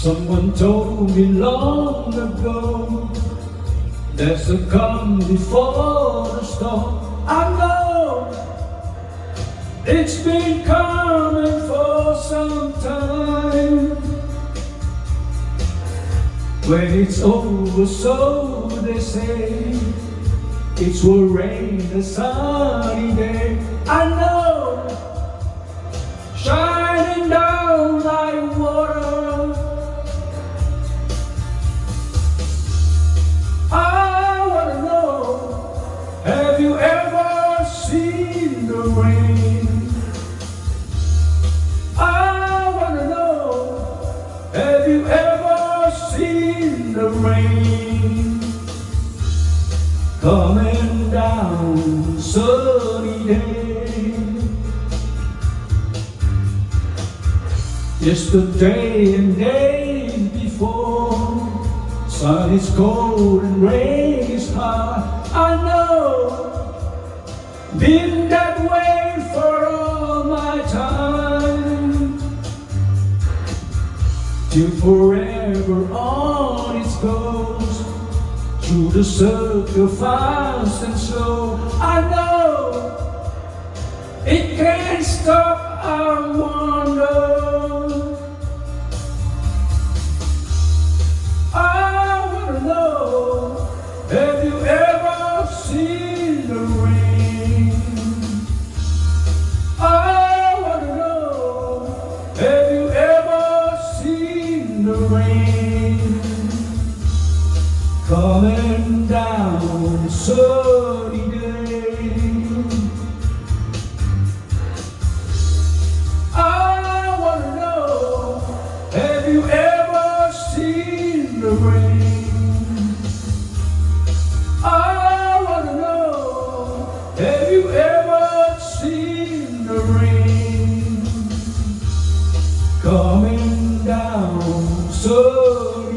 Someone told me long ago there's a calm before the storm. I know it's been coming for some time. When it's over, so they say, it will rain a sunny day. I know, shining down like water. I wanna know, have you ever seen the rain? I wanna know, have you ever seen the rain coming down sunny day? Yesterday and days before, sun is cold and rain is hard. I know, been that way for all my time. Till forever on it goes, through the circle fast and slow. I know, it can't stop our wonder. Have you ever seen the rain? I wanna know, have you ever seen the rain coming down sunny day? I wanna know, have you ever seen the rain? I wanna know, have you ever seen the rain coming down so